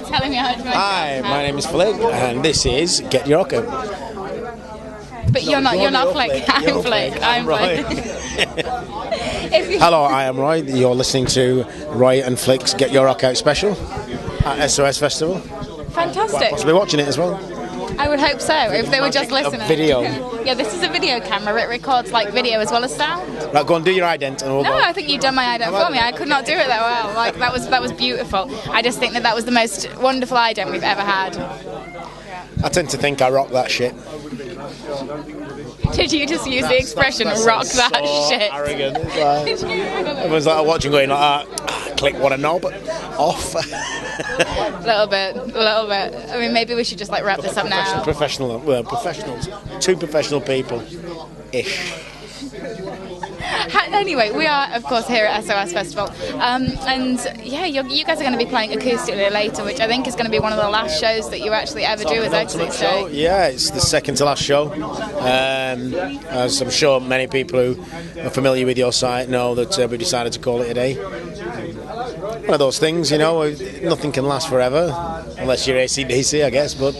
telling me how to Hi, my name is Flick, and this is Get Your Rock Out. But you're not Flick. I'm Flick. I'm Roy. Flick. Hello, I am Roy. You're listening to Roy and Flick's Get Your Rock Out special at SOS Festival. Fantastic. Possibly watching it as well. I would hope so, if they were just listening. A video. Yeah, this is a video camera. It records like video as well as sound. Right, go on, do your ident and we'll No, go. I think you've done my ident for me. I could not do it that well. Like that was beautiful. I just think that was the most wonderful ident we've ever had. I tend to think I rock that shit. Did you just use the expression "rock that so shit"? Arrogant. It's like, everyone's like watching, going like, click what a knob, off. A little bit. I mean, maybe we should just like wrap this up now. Professionals. Two professional people, ish. Anyway, we are, of course, here at SOS Festival, and yeah, you guys are going to be playing acoustically later, which I think is going to be one of the last shows that you actually ever do as Exit show. Yeah, it's the second to last show. As I'm sure many people who are familiar with your site know that we decided to call it a day. One of those things, you know, nothing can last forever, unless you're AC/DC, I guess, but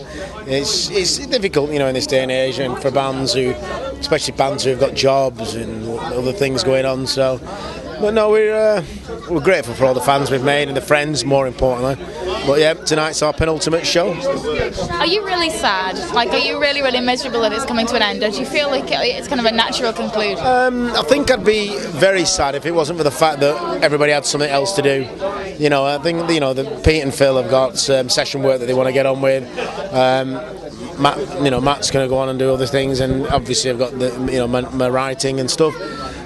it's difficult, you know, in this day and age, and for bands especially bands who've got jobs and other things going on, so, but no, we're grateful for all the fans we've made and the friends, more importantly. But yeah, tonight's our penultimate show. Are you really sad? Like, are you really, really miserable that it's coming to an end? Or do you feel like it's kind of a natural conclusion? I think I'd be very sad if it wasn't for the fact that everybody had something else to do. You know, I think, you know, that Pete and Phil have got session work that they want to get on with. Matt's going to go on and do other things, and obviously I've got my writing and stuff.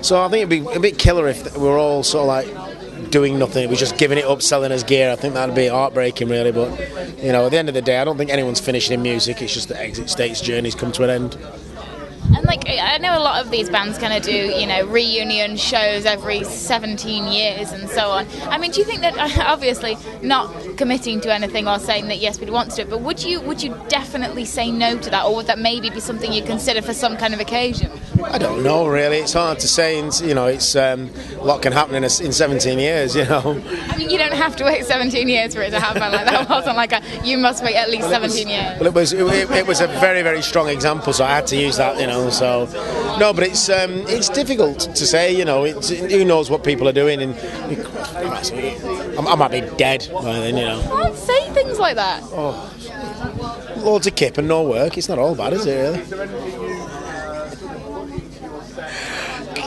So I think it'd be a bit killer if we were all sort of like doing nothing. We're just giving it up, selling us gear. I think that'd be heartbreaking, really. But you know, at the end of the day, I don't think anyone's finishing in music. It's just the Exit State's journey's come to an end. And like, I know a lot of these bands kind of do, you know, reunion shows every 17 years and so on. I mean, do you think that, obviously not committing to anything or saying that yes, we'd want to do it, but would you definitely say no to that, or would that maybe be something you consider for some kind of occasion? I don't know, really. It's hard to say. You know, it's a lot can happen in 17 years. You know. I mean, you don't have to wait 17 years for it to happen. Like that wasn't like you must wait at least 17 years. Well, it was a very, very strong example, so I had to use that. You know, so no, but it's difficult to say. You know, who knows what people are doing, and I might be dead by then. You know. Don't say things like that. Oh, loads of kip and no work. It's not all bad, is it? Really.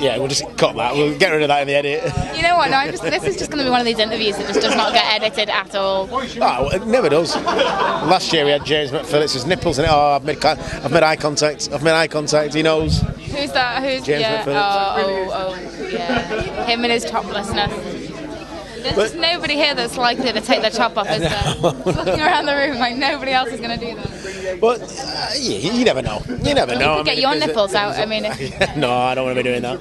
Yeah, we'll just cut that. We'll get rid of that in the edit. You know what? No, this is just going to be one of these interviews that just does not get edited at all. Oh, it never does. Last year we had James McPhillips' nipples in it. Oh, I've made eye contact. He knows. Who's that? Who's James McPhillips? Oh, yeah. Him and his toplessness. There's just nobody here that's likely to take their top off, is there? Looking around the room like nobody else is going to do that. But you never know. You never know. You could get your nipples out. I mean, no, I don't want to be doing that.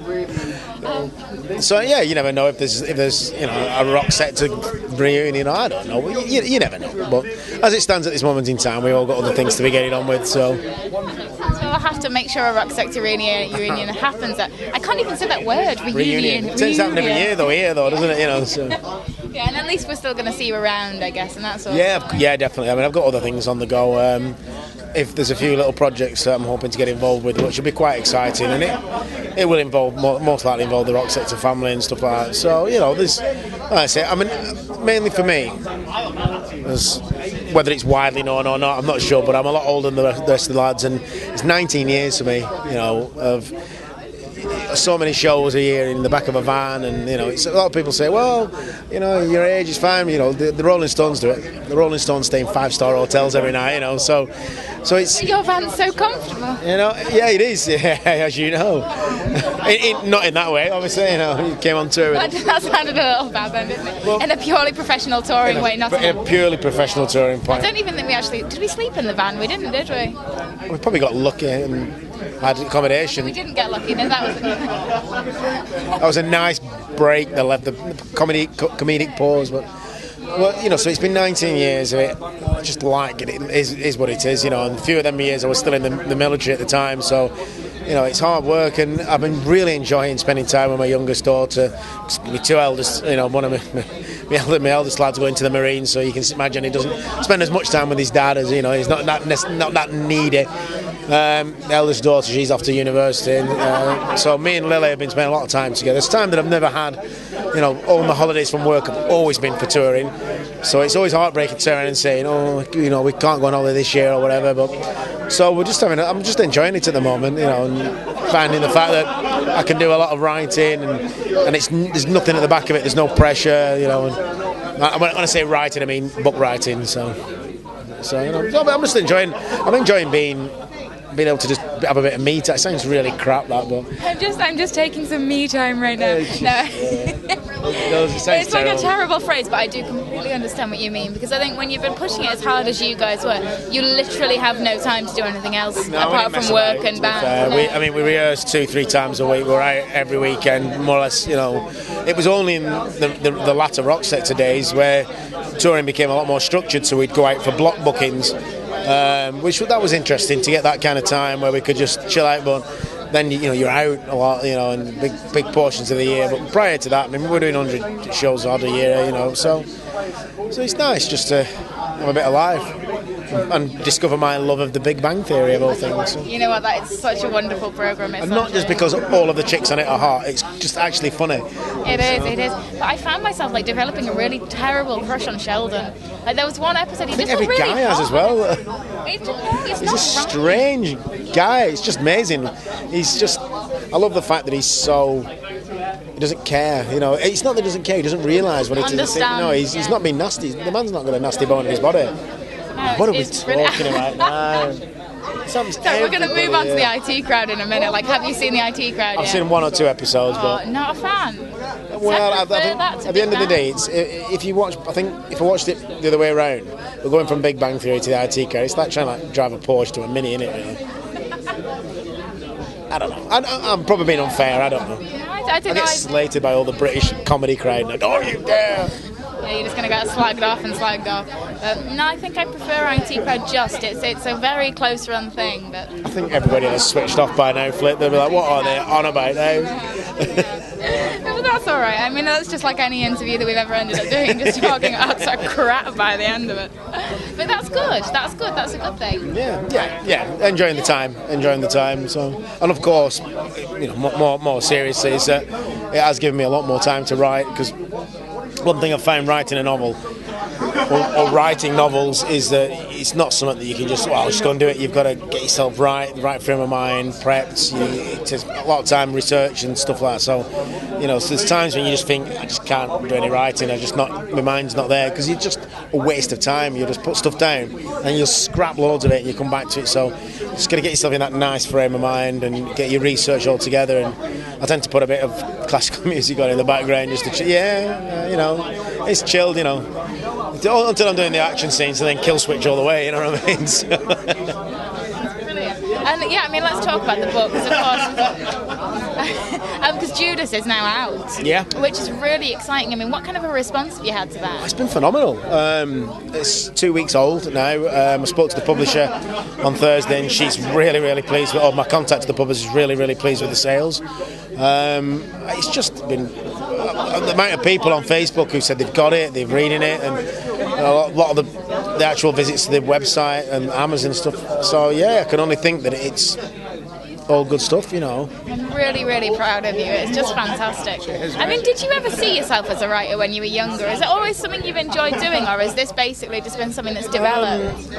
So yeah, you never know if there's you know a rock set to reunion. I don't know. You never know. But as it stands at this moment in time, we've all got other things to be getting on with. So we'll have to make sure a rock sector reunion happens. I can't even say that word. Reunion. It tends to happen every year, though, doesn't it? You know. So. Yeah, and at least we're still going to see you around, I guess, and that's all. Yeah, definitely. I mean, I've got other things on the go. If there's a few little projects that I'm hoping to get involved with, which will be quite exciting, and it will involve most likely involve the rock sector family and stuff like that. So you know, there's, like I say, I mean, mainly for me, whether it's widely known or not, I'm not sure, but I'm a lot older than the rest of the lads, and it's 19 years for me, you know, of so many shows a year in the back of a van, and you know, a lot of people say, well, you know, your age is fine. You know, the Rolling Stones do it. The Rolling Stones stay in 5-star hotels every night. You know, so it's your van's so comfortable. You know, yeah, it is. Yeah, as you know, not in that way. Obviously, you know, you came on tour. That sounded a little bad then, didn't it? Well, in a purely professional touring way, not in a purely professional touring point. I don't even think we actually did. We sleep in the van? We didn't, did we? We probably got lucky and had accommodation. We didn't get lucky. No, that was a nice break that left the comedic pause, but well, you know, so it's been 19 years of it. I just like it. It is what it is, you know. And a few of them years I was still in the military at the time, so it's hard work, and I've been really enjoying spending time with my youngest daughter. My two eldest, one of my eldest lad's going to the Marines, so you can imagine he doesn't spend as much time with his dad as he's not that needy. The eldest daughter, she's off to university, and so me and Lily have been spending a lot of time together. It's time that I've never had. All my holidays from work have always been for touring, so it's always heartbreaking to turn around and saying, we can't go on holiday this year or whatever. But so I'm just enjoying it at the moment, and finding the fact that I can do a lot of writing, and there's nothing at the back of it. There's no pressure, And when I say writing, I mean book writing. So I'm just enjoying. I'm enjoying being able to just have a bit of me time. It sounds really crap, that, but I'm just taking some me time right now. It's like a terrible phrase, but I do completely understand what you mean, because I think when you've been pushing it as hard as you guys were, you literally have no time to do anything else apart from work and band. We rehearse 2-3 times a week. We're out every weekend, more or less. It was only in the latter rock sector days where touring became a lot more structured, so we'd go out for block bookings. That was interesting to get that kind of time where we could just chill out, but then you're out a lot, in big portions of the year. But prior to that, we were doing 100 shows odd a year, so it's nice just to have a bit of life and discover my love of the Big Bang Theory of all things. You know what? That is such a wonderful program. And not just because all of the chicks on it are hot. It's just actually funny. It is. But I found myself developing a really terrible crush on Sheldon. There was one episode he just every really guy has as well. He's a strange guy. It's just amazing. I love the fact that he doesn't care. It's not that he doesn't care. He doesn't realise what it is. He's not being nasty. The man's not got a nasty bone in his body. What are we talking about now? So we're going to move on to the IT crowd in a minute. Have you seen the IT crowd yet? I've seen 1 or 2 episodes, but not a fan. Well, I think at the end of the day, if I watched it the other way around, we're going from Big Bang Theory to the IT crowd. It's like trying to drive a Porsche to a Mini, innit? Really? I don't know. I'm probably being unfair. I don't know. I get slated by all the British comedy crowd. Don't you dare! Yeah, you're just going to get slagged off. No, I think I prefer IT crowd. It's a very close run thing. But I think everybody has switched off by now, Flip. They'll be like, what are they on about now? But that's all right. That's just like any interview that we've ever ended up doing, just talking utter crap by the end of it. But that's good. That's a good thing. Yeah. Enjoying the time. So, and of course, more seriously, is that it has given me a lot more time to write, because one thing I've found writing a novel or writing novels is that it's not something that you can just go and do it. You've got to get yourself right frame of mind, prepped. It takes a lot of time, research and stuff like that. So, so there's times when you just think, I just can't do any writing. My mind's not there, because it's just a waste of time. You just put stuff down and you'll scrap loads of it and you come back to it. So, just got to get yourself in that nice frame of mind and get your research all together. And I tend to put a bit of classical music on in the background just to it's chilled, until I'm doing the action scenes, and then kill switch all the way, you know what I mean? That's brilliant. And let's talk about the book, because of course, because Judas is now out. Yeah. Which is really exciting. What kind of a response have you had to that? It's been phenomenal. It's 2 weeks old now. I spoke to the publisher on Thursday, and she's really, really pleased with. My contact to the publisher is really, really pleased with the sales. It's just been the amount of people on Facebook who said they've got it, they've reading it, and a lot of the actual visits to the website and Amazon stuff. So I can only think that it's all good stuff, I'm really, really proud of you. It's just fantastic. Did you ever see yourself as a writer when you were younger? Is it always something you've enjoyed doing, or is this basically just been something that's developed?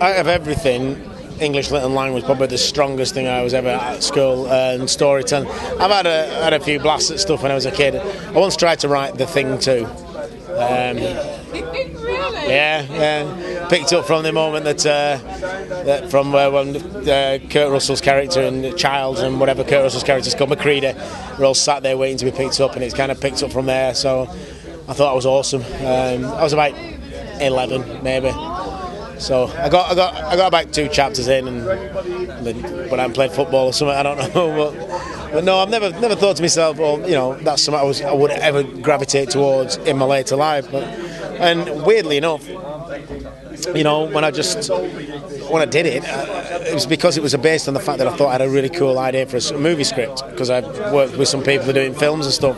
Out of everything, English Little Language probably the strongest thing I was ever at school, and storytelling. I've had a few blasts at stuff when I was a kid. I once tried to write The Thing too. Really? Yeah. Picked up from the moment that from when Kurt Russell's character and Childs and whatever Kurt Russell's character's called, McCready, were all sat there waiting to be picked up, and it's kind of picked up from there. So I thought it was awesome. I was about 11 maybe. So I got about 2 chapters in, and when I played football or something, I don't know. But no, I've never thought to myself, that's something I would ever gravitate towards in my later life. And weirdly enough, when I just when I did it, it was because it was based on the fact that I thought I had a really cool idea for a movie script, because I've worked with some people who are doing films and stuff,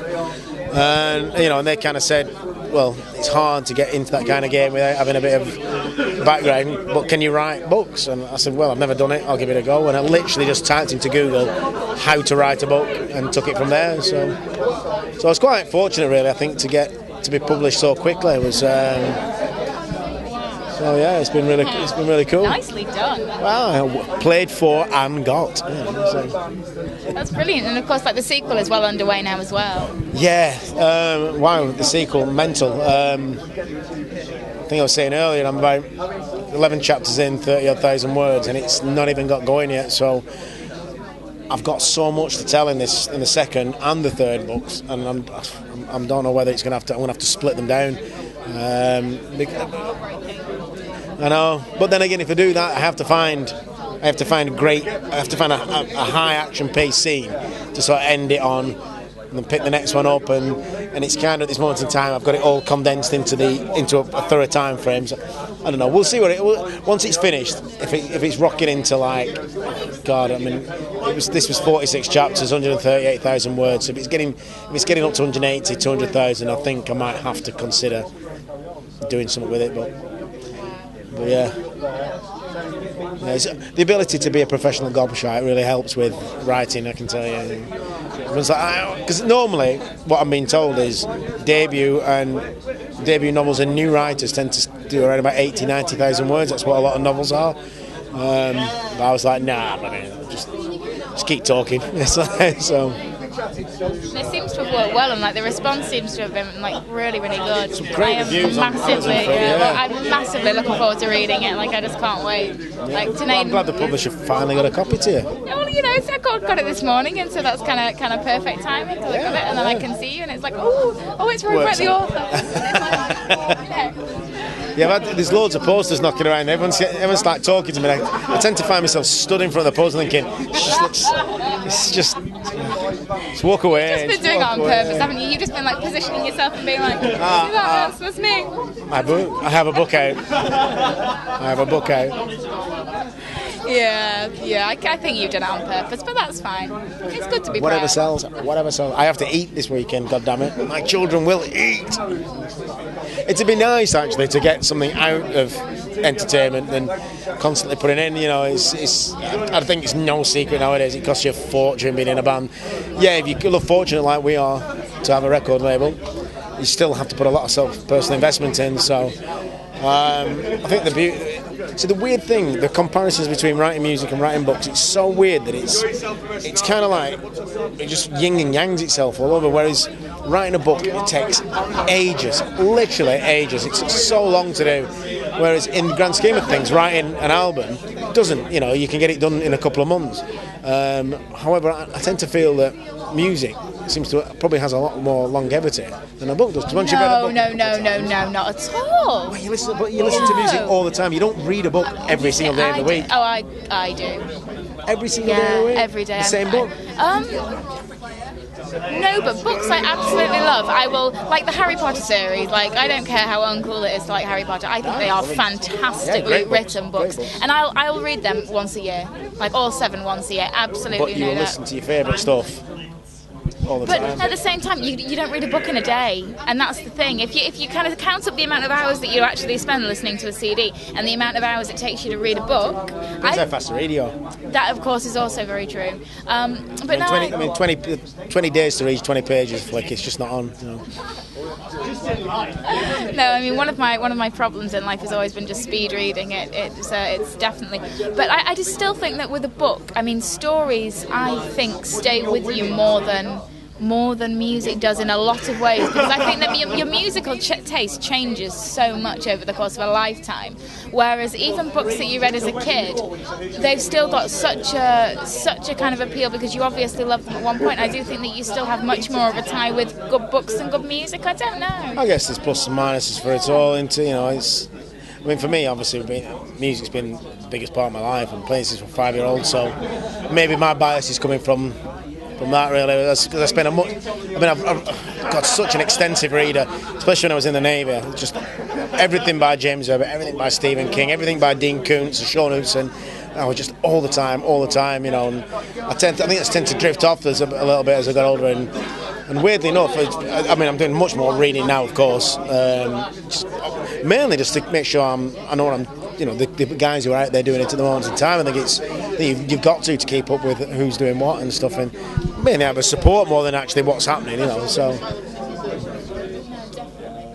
and and they kind of said, well, it's hard to get into that kind of game without having a bit of background, but can you write books? And I said, well, I've never done it, I'll give it a go. And I literally just typed into Google how to write a book and took it from there. So I was quite fortunate, really, I think, to be published so quickly. It was so yeah, it's been really cool. Nicely done. Wow, played for and got. Yeah, so. That's brilliant, and of course, like the sequel is well underway now as well. Yeah, wow, the sequel, mental. I think I was saying earlier, I'm about 11 chapters in, 30,000 words, and it's not even got going yet. So I've got so much to tell in the second and the third books, and I don't know whether I'm going to have to split them down. I know, but then again, if I do that, I have to find a high action pace scene to sort of end it on, and then pick the next one up, and it's kind of at this moment in time I've got it all condensed into a thorough time frame. So I don't know. We'll see once it's finished. If it's rocking into like, God, I mean, this was 46 chapters, 138,000 words. So if it's getting up to 180, 200,000, I think I might have to consider doing something with it. But yeah, the ability to be a professional gobshite really helps with writing, I can tell you. Because normally what I'm being told is debut novels and new writers tend to do around about 80, 90,000 words. That's what a lot of novels are. But I was like, nah, just keep talking. So. It seems to have worked well, and like the response seems to have been like really, really good. Some great reviews. I'm massively looking forward to reading it. Like I just can't wait. Like I'm glad the publisher finally got a copy to you. Well, I got it this morning, and so that's kind of perfect timing because I got it, and then I can see you, and it's like, oh, it's right about the author. Yeah, there's loads of posters knocking around. Everyone's like talking to me. I tend to find myself stood in front of the poster thinking, just walk away. You've just been doing it on purpose, haven't you? You've just been like positioning yourself and being like, that's me. I have a book out. Yeah, I think you've done it on purpose, but that's fine. It's good to be whatever proud. sells. I have to eat this weekend, goddammit. My children will eat. It'd be nice actually to get something out of entertainment than constantly putting in. I think it's no secret nowadays. It costs you a fortune being in a band. Yeah, if you're fortunate like we are to have a record label, you still have to put a lot of personal investment in. So I think the weird thing, the comparisons between writing music and writing books, it's so weird that it's kind of like it just yin and yangs itself all over. Whereas writing a book, it takes ages, literally ages. It's so long to do. Whereas in the grand scheme of things, writing an album doesn't. You can get it done in a couple of months. However, I tend to feel that music seems to probably has a lot more longevity than a book does. No, not at all. Well, you listen to music all the time. You don't read a book every single day of the week. Oh, I do. Every single day of the week? Every day. The same book? No, but books I absolutely love. I will, like the Harry Potter series, like I don't care how uncool it is to like Harry Potter. I think they are fantastically written books. And I'll read them once a year. Like all 7 once a year. Absolutely. But you will listen to your favourite stuff all the time. But at the same time, you don't read a book in a day, and that's the thing. If you kind of count up the amount of hours that you actually spend listening to a CD and the amount of hours it takes you to read a book, depends how fast the radio. That of course is also very true. But 20 days to read 20 pages, flick, it's just not on. No, I mean one of my problems in life has always been just speed reading. It's definitely. But I just still think that with a book, I mean stories, I think stay with you more than music does in a lot of ways, because I think that your musical taste changes so much over the course of a lifetime, whereas even books that you read as a kid, they've still got such a kind of appeal because you obviously loved them at one point. I do think that you still have much more of a tie with good books and good music. I don't know. I guess there's plus and minuses for it all. I mean, for me, obviously, music's been the biggest part of my life. I'm playing since I'm 5-year-old, so maybe my bias is coming from from that really. Because I spent I've got such an extensive reader, especially when I was in the Navy. Just everything by James Webb, everything by Stephen King, everything by Dean Koontz and Sean Houston. I was just all the time, you know. And I think I tend to drift off a little bit as I got older. And weirdly enough, I'm doing much more reading now, of course. Mainly just to make sure I know what I'm. You know, the guys who are out there doing it at the moment in time. I think you've got to keep up with who's doing what and stuff, and mainly have a support more than actually what's happening. You know, so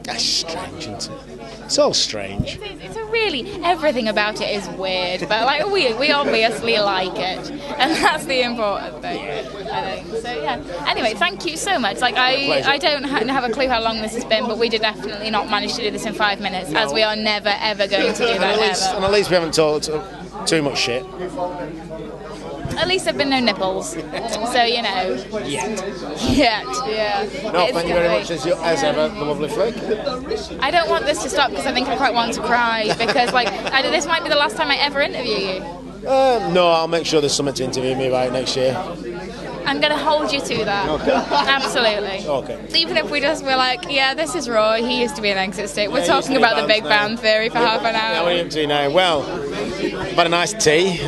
that's strange, isn't it? It's all strange. It's a really, everything about it is weird, but like we obviously like it, and that's the important thing, I think. So yeah. Anyway, thank you so much. Like I don't have a clue how long this has been, but we did definitely not manage to do this in 5 minutes, as we are never ever going to do that ever. And at least we haven't talked too much shit. At least there've been no nipples, so you know. Yet, yeah. No, thank you very much as ever, the lovely Flick. I don't want this to stop because I think I quite want to cry, because like this might be the last time I ever interview you. No, I'll make sure there's something to interview me about next year. I'm going to hold you to that. Okay. Absolutely. Okay. Even if we're like, yeah, this is Roy, he used to be an Exit Stick. We're talking about the Big Bang Theory for half an hour. Yeah, what are you up to now? Well, I've had a nice tea.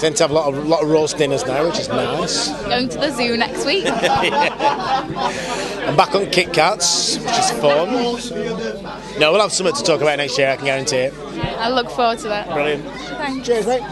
Tend to have a lot of roast dinners now, which is nice. Going to the zoo next week. I'm back on Kit Kats, which is fun. No, we'll have something to talk about next year, I can guarantee it. I look forward to that. Brilliant. Thanks. Cheers, mate.